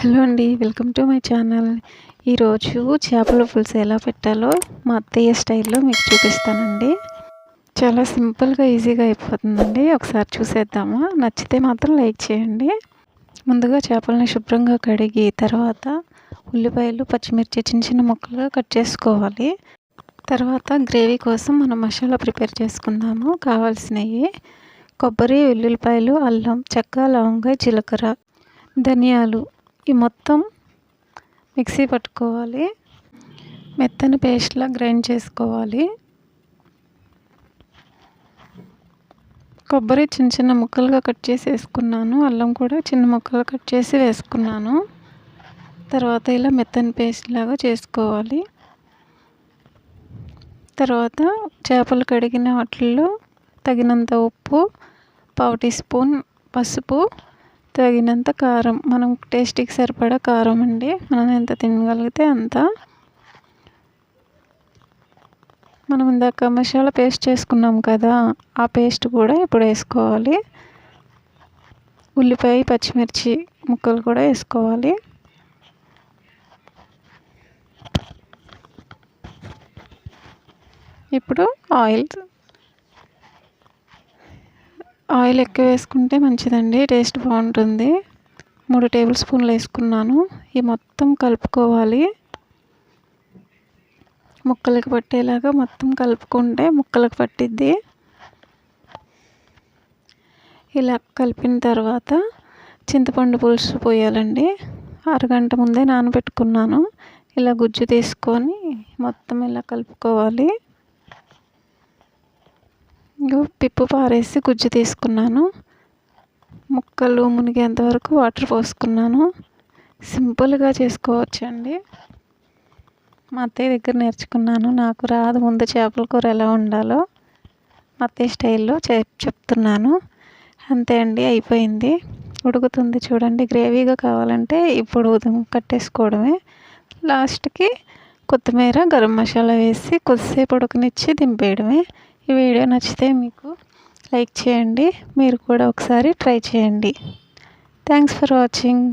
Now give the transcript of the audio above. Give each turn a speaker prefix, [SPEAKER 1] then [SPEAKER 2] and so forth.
[SPEAKER 1] Hello అండి, welcome to my channel. ఈరోజు చేపల పులుసు ఎలా పెట్టాలో మా అత్తయ్య స్టైల్లో మీకు చూపిస్తానండి. చాలా సింపుల్గా ఈజీగా అయిపోతుందండి. ఒకసారి చూసేద్దామా? నచ్చితే మాత్రం లైక్ చేయండి. ముందుగా చేపలని శుభ్రంగా కడిగి తర్వాత ఉల్లిపాయలు పచ్చిమిర్చి చిన్న చిన్న ముక్కలుగా కట్ చేసుకోవాలి. తర్వాత గ్రేవీ కోసం మనం మసాలా ప్రిపేర్ చేసుకుందాము. కావాల్సినవి కొబ్బరి, ఉల్లిపాయలు, అల్లం, చెక్క, లవంగ, జీలకర్ర, ధనియాలు ఈ మొత్తం మిక్సీ పట్టుకోవాలి. మెత్తని పేస్ట్లా గ్రైండ్ చేసుకోవాలి. కొబ్బరి చిన్న చిన్న ముక్కలుగా కట్ చేసి వేసుకున్నాను. అల్లం కూడా చిన్న ముక్కలు కట్ చేసి వేసుకున్నాను. తర్వాత ఇలా మెత్తని పేస్ట్ లాగా చేసుకోవాలి. తర్వాత చేపలు కడిగిన వాటిల్లో తగినంత ఉప్పు, పావు టీ స్పూన్ పసుపు, తగినంత కారం, మనం టేస్ట్కి సరిపడా కారం అండి. మనం ఎంత తినగలిగితే అంత. మనం ఇందాక మసాలా పేస్ట్ చేసుకున్నాం కదా, ఆ పేస్ట్ కూడా ఇప్పుడు వేసుకోవాలి. ఉల్లిపాయ పచ్చిమిర్చి ముక్కలు కూడా వేసుకోవాలి. ఇప్పుడు ఆయిల్ ఎక్కువ వేసుకుంటే మంచిదండి, టేస్ట్ బాగుంటుంది. 3 టేబుల్ స్పూన్లు వేసుకున్నాను. ఈ మొత్తం కలుపుకోవాలి. ముక్కలకి పట్టేలాగా మొత్తం కలుపుకుంటే ముక్కలకు పట్టిద్ది. ఇలా కలిపిన తర్వాత చింతపండు పులుసు పోయాలండి. అరగంట ముందే నానబెట్టుకున్నాను. ఇలా గుజ్జు తీసుకొని మొత్తం ఇలా కలుపుకోవాలి. పిప్పు పారేసి గుజ్జు తీసుకున్నాను. ముక్కలు మునిగేంత వరకు వాటర్ పోసుకున్నాను. సింపుల్గా చేసుకోవచ్చండి. మా అత్తయ్య దగ్గర నేర్చుకున్నాను. నాకు రాదు ముందు చేపల కూర ఎలా ఉండాలో. మా అత్తయ్య స్టైల్లో చెప్తున్నాను. అంతే అండి, అయిపోయింది. ఉడుకుతుంది చూడండి. గ్రేవీగా కావాలంటే ఇప్పుడు కట్టేసుకోవడమే. లాస్ట్కి కొత్తిమీర, గరం మసాలా వేసి కొద్దిసేపు ఉడకనిచ్చి దింపేయడమే. ఈ వీడియో నచ్చితే మీకు లైక్ చేయండి. మీరు కూడా ఒకసారి ట్రై చేయండి. Thanks for watching.